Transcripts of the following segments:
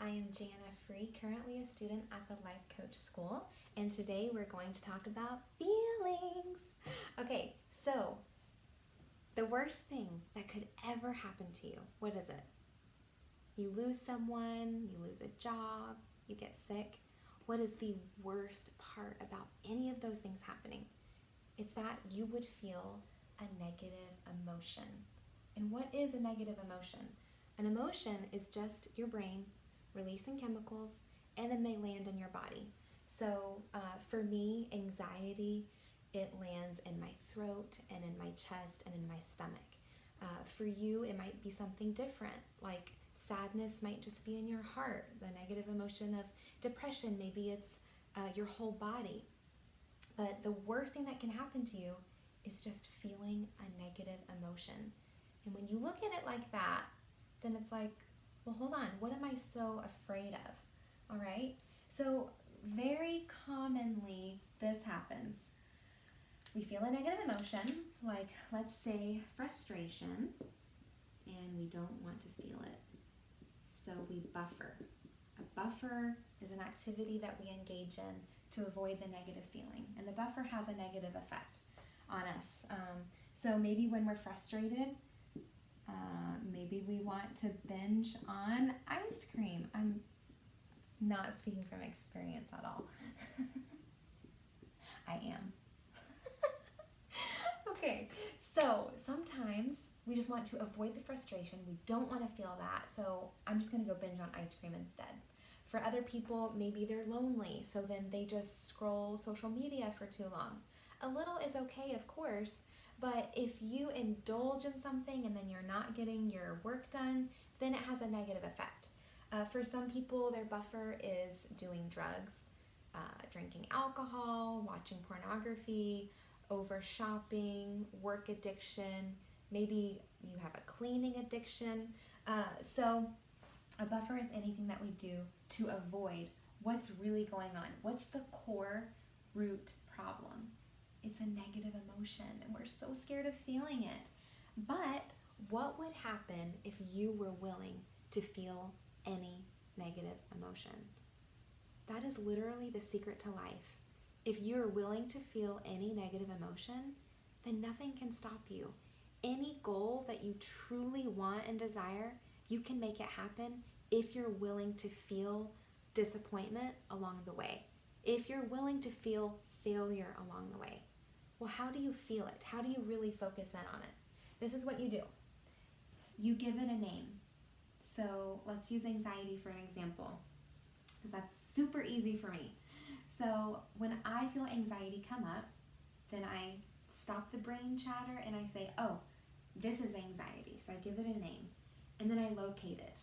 I am Jana Free, currently a student at the Life Coach School, and today we're going to talk about feelings. Okay, so the worst thing that could ever happen to you, what is it? You lose someone, you lose a job, you get sick. What is the worst part about any of those things happening? It's that you would feel a negative emotion. And what is a negative emotion? An emotion is just your brain releasing chemicals, and then they land in your body. So for me, anxiety, it lands in my throat and in my chest and in my stomach. For you, it might be something different, like sadness might just be in your heart. The negative emotion of depression, maybe it's your whole body. But the worst thing that can happen to you is just feeling a negative emotion. And when you look at it like that, then it's like, well, hold on, what am I so afraid of? All right? So very commonly this happens. We feel a negative emotion, like let's say frustration, and we don't want to feel it. So we buffer. A buffer is an activity that we engage in to avoid the negative feeling. And the buffer has a negative effect on us. So maybe when we're frustrated, maybe we want to binge on ice cream. I'm not speaking from experience at all. I am. Okay, so sometimes we just want to avoid the frustration. We don't want to feel that, so I'm just going to go binge on ice cream instead. For other people, maybe they're lonely, so then they just scroll social media for too long. A little is okay, of course, but if you indulge in something and then you're not getting your work done, then it has a negative effect. For some people, their buffer is doing drugs, drinking alcohol, watching pornography, over shopping, work addiction, maybe you have a cleaning addiction. So a buffer is anything that we do to avoid what's really going on. What's the core root problem? It's a negative emotion, and we're so scared of feeling it. But what would happen if you were willing to feel any negative emotion? That is literally the secret to life. If you're willing to feel any negative emotion, then nothing can stop you. Any goal that you truly want and desire, you can make it happen if you're willing to feel disappointment along the way. If you're willing to feel failure along the way. Well, how do you feel it? How do you really focus in on it? This is what you do. You give it a name. So let's use anxiety for an example, because that's super easy for me. So when I feel anxiety come up, then I stop the brain chatter and I say, oh, this is anxiety. So I give it a name, and then I locate it.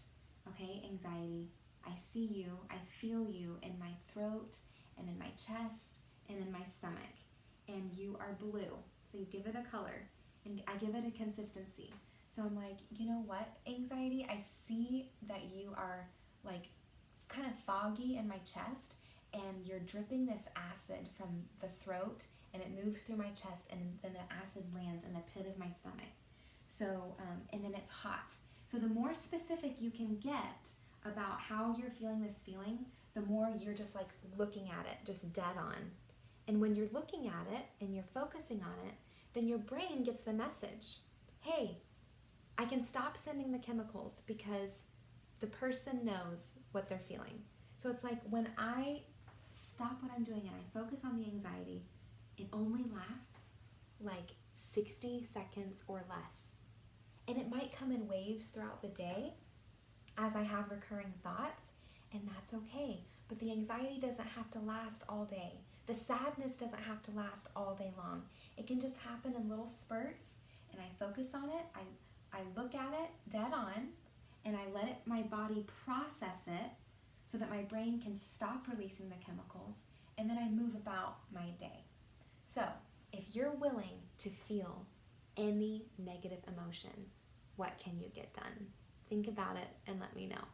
Okay, anxiety, I see you, I feel you in my throat and in my chest and in my stomach. And you are blue. So you give it a color, and I give it a consistency. So I'm like, you know what, anxiety, I see that you are like kind of foggy in my chest, and you're dripping this acid from the throat, and it moves through my chest, and then the acid lands in the pit of my stomach. So, and then it's hot. So the more specific you can get about how you're feeling this feeling, the more you're just like looking at it, just dead on. And when you're looking at it and you're focusing on it, then your brain gets the message. Hey, I can stop sending the chemicals because the person knows what they're feeling. So it's like when I stop what I'm doing and I focus on the anxiety, it only lasts like 60 seconds or less. And it might come in waves throughout the day as I have recurring thoughts, and that's okay. But the anxiety doesn't have to last all day. The sadness doesn't have to last all day long. It can just happen in little spurts, and I focus on it, I look at it dead on, and I let my body process it so that my brain can stop releasing the chemicals, and then I move about my day. So if you're willing to feel any negative emotion, what can you get done? Think about it and let me know.